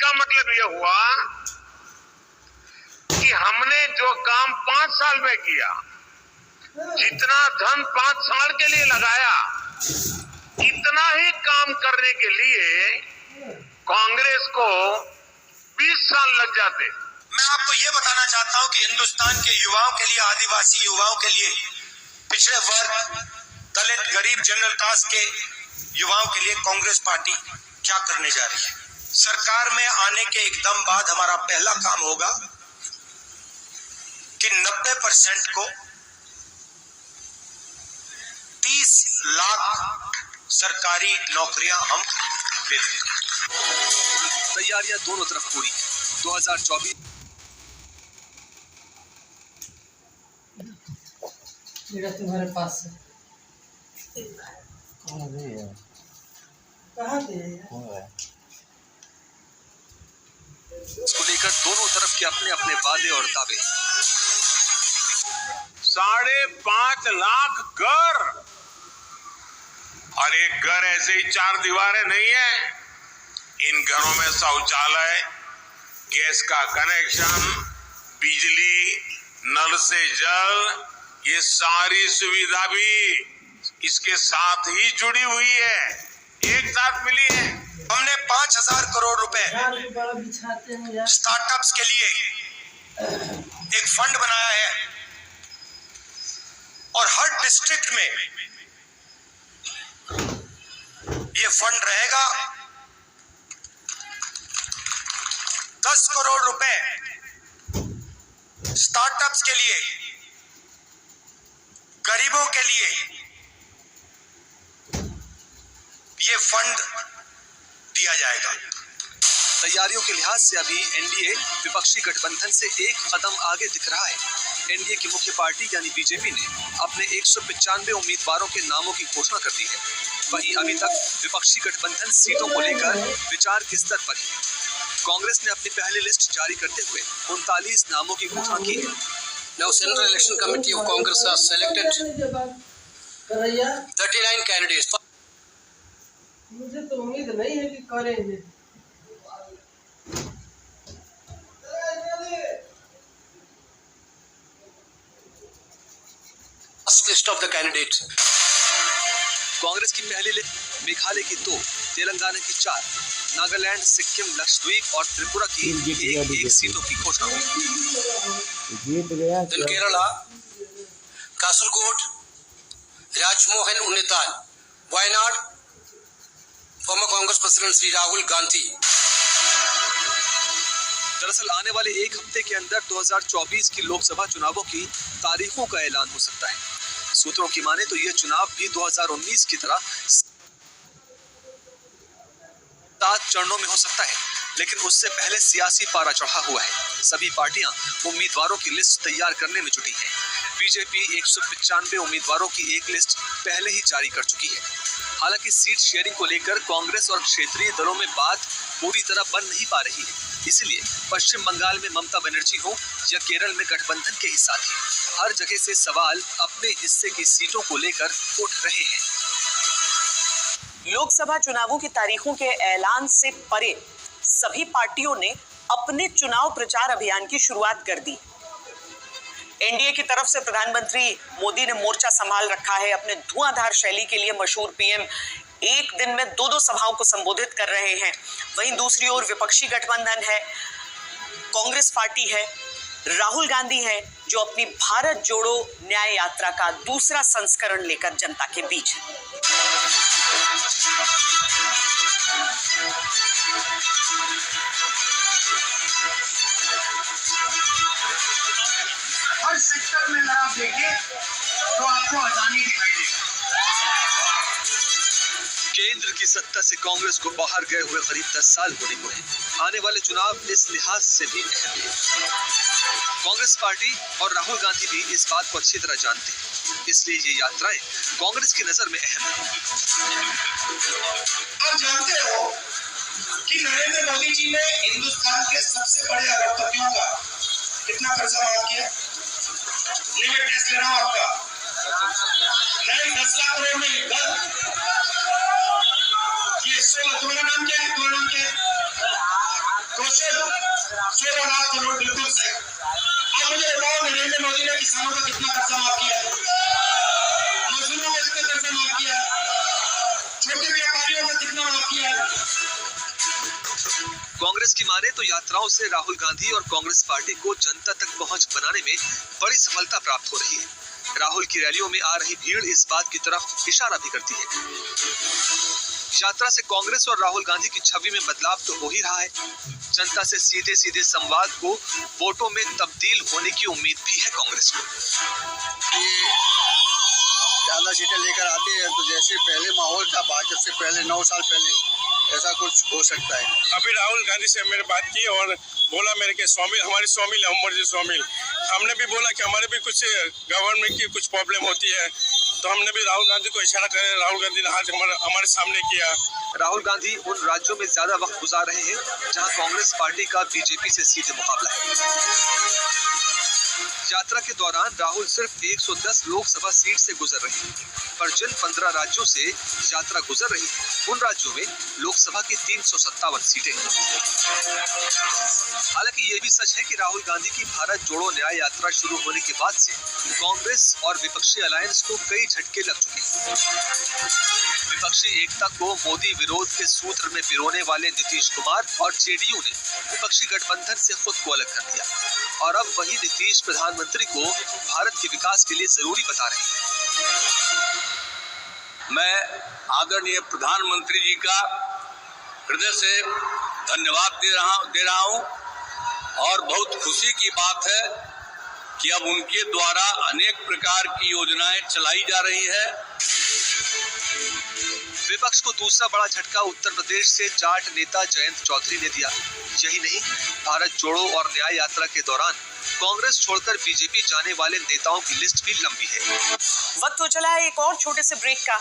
इसका मतलब यह हुआ कि हमने जो काम 5 साल में किया, जितना धन 5 साल के लिए लगाया, इतना ही काम करने के लिए कांग्रेस को 20 साल लग जाते। मैं आपको ये बताना चाहता हूं कि हिंदुस्तान के युवाओं के लिए, आदिवासी युवाओं के लिए, पिछड़े वर्ग, दलित, गरीब, जनरल कास्ट के युवाओं के लिए कांग्रेस पार्टी क्या करने जा रही है। सरकार में आने के एकदम बाद हमारा पहला काम होगा कि 90% को 30 लाख सरकारी नौकरियां हम दे देंगे। तैयारियां दोनों तरफ पूरी है। 2024 मेरा तुम्हारे पास है। कहाँ गए यार? कहाँ गए यार? इसको लेकर दोनों तरफ के अपने अपने वादे और दावे। 5.5 लाख घर, और एक घर ऐसे ही 4 दीवारें नहीं है। इन घरों में शौचालय, गैस का कनेक्शन, बिजली, नल से जल, ये सारी सुविधा भी इसके साथ ही जुड़ी हुई है, एक साथ मिली है। हमने 5,000 करोड़ रुपए स्टार्टअप्स के लिए एक फंड बनाया है और हर डिस्ट्रिक्ट में ये फंड रहेगा। 10 करोड़ रुपए स्टार्टअप्स के लिए, गरीबों के लिए ये फंड दिया जाएगा। तैयारियों के लिहाज से अभी एनडीए विपक्षी गठबंधन से एक कदम आगे दिख रहा है। एनडीए की मुख्य पार्टी यानी बीजेपी ने अपने 195 उम्मीदवारों के नामों की घोषणा कर दी है। वहीं अभी तक विपक्षी गठबंधन सीटों को लेकर विचार के स्तर पर है। कांग्रेस ने अपनी पहली लिस्ट जारी करते हुए 39 नामों की घोषणा की है। Now Central Election Committee of Congress has selected 39 candidates. मुझे तो उम्मीद नहीं है कि करेंगे। First list of the candidates. Congress की पहली लिस्ट मेघालय की 2, तेलंगाना की 4, नागालैंड, सिक्किम, लक्षद्वीप और त्रिपुरा की एक सीटों की घोषणा हुई। Then Kerala, Kasaragod, Rajmohan Unnital, Wayanad, former Congress President Sri Rahul Gandhi. दरअसल आने वाले एक हफ्ते के अंदर 2024 की लोकसभा चुनावों की तारीखों का ऐलान हो सकता है। सूत्रों की माने तो यह चुनाव भी 2019 की तरह 7 चरणों में हो सकता है, लेकिन उससे पहले सियासी पारा चढ़ा हुआ है। सभी पार्टियां उम्मीदवारों की लिस्ट तैयार करने में जुटी हैं। बीजेपी 195 उम्मीदवारों की एक लिस्ट पहले ही जारी कर चुकी है। हालांकि सीट शेयरिंग को लेकर कांग्रेस और क्षेत्रीय दलों में बात पूरी तरह बन नहीं पा रही है। इसलिए पश्चिम बंगाल में ममता बनर्जी हो या केरल में गठबंधन के ही साथी, हर जगह से सवाल अपने हिस्से की सीटों को लेकर उठ रहे हैं। लोकसभा चुनावों की तारीखों के ऐलान से परे सभी पार्टियों ने अपने चुनाव प्रचार अभियान की शुरुआत कर दी। एनडीए की तरफ से प्रधानमंत्री मोदी ने मोर्चा संभाल रखा है। अपने धुआंधार शैली के लिए मशहूर पीएम एक दिन में 2-2 सभाओं को संबोधित कर रहे हैं। वहीं दूसरी ओर विपक्षी गठबंधन है, कांग्रेस पार्टी है, राहुल गांधी है जो अपनी भारत जोड़ो न्याय यात्रा का दूसरा संस्करण लेकर जनता के बीच है। हर सेक्टर में अगर आप देखें तो आपको आसानी दिखाई देगी। केंद्र की सत्ता से कांग्रेस को बाहर गए हुए करीब 10 साल होने को है। आने वाले चुनाव इस लिहाज से भी अहम है। कांग्रेस पार्टी और राहुल गांधी भी इस बात को अच्छी तरह जानते हैं, इसलिए ये यात्राएं कांग्रेस की नजर में अहम है। आप जानते हो कि नरेंद्र मोदी जी ने हिंदुस्तान के सबसे बड़े अरबपतियों का कितना कर्जा माफ किया? लिमिट टेस्ट ले रहा हूं आपका, नहीं 10 लाख करोड़ में गलत। ये 16, तुम्हारा नाम क्या है? तुम्हारा नाम क्या है? कांग्रेस की माने तो यात्राओं से राहुल गांधी और कांग्रेस पार्टी को जनता तक पहुंच बनाने में बड़ी सफलता प्राप्त हो रही है। राहुल की रैलियों में आ रही भीड़ इस बात की तरफ इशारा भी करती है। यात्रा से कांग्रेस और राहुल गांधी की छवि में बदलाव तो हो ही रहा है। जनता से सीधे सीधे संवाद को वोटों में तब्दील होने की उम्मीद भी है कांग्रेस को। ज्यादा सीटें लेकर आते हैं तो जैसे पहले माहौल था भाजपा से पहले 9 साल पहले, ऐसा कुछ हो सकता है। अभी राहुल गांधी से मैंने बात की और बोला मेरे के स्वामिल हमारी स्वामिल है उमर जी स्वामिल। हमने भी बोला कि हमारे भी कुछ गवर्नमेंट की कुछ प्रॉब्लम होती है, तो हमने भी राहुल गांधी को इशारा कर राहुल गांधी ने हाथ हमारे सामने किया। राहुल गांधी उन राज्यों में ज्यादा वक्त गुजार रहे हैं जहां कांग्रेस पार्टी का बीजेपी से सीधे मुकाबला है। यात्रा के दौरान राहुल सिर्फ 110 लोकसभा सीट से गुजर रहे हैं, पर जिन 15 राज्यों से यात्रा गुजर रही है उन राज्यों में लोकसभा की 357 सीटें हैं। हालांकि ये भी सच है कि राहुल गांधी की भारत जोड़ो न्याय यात्रा शुरू होने के बाद से कांग्रेस और विपक्षी अलायंस को कई झटके लग चुके हैं। विपक्षी एकता को मोदी विरोध के सूत्र में पिरोने वाले नीतीश कुमार और जेडीयू ने विपक्षी गठबंधन से खुद को अलग कर दिया और अब वही नीतीश प्रधानमंत्री को भारत के विकास के लिए जरूरी बता रहे हैं। मैं आदरणीय प्रधानमंत्री जी का हृदय से धन्यवाद दे रहा हूं और बहुत खुशी की बात है कि अब उनके द्वारा अनेक प्रकार की योजनाएं चलाई जा रही है। विपक्ष को दूसरा बड़ा झटका उत्तर प्रदेश से जाट नेता जयंत चौधरी ने दिया। यही नहीं, भारत जोड़ो और न्याय यात्रा के दौरान कांग्रेस छोड़कर बीजेपी जाने वाले नेताओं की लिस्ट भी लंबी है। वक्त हो चला है एक और छोटे से ब्रेक का।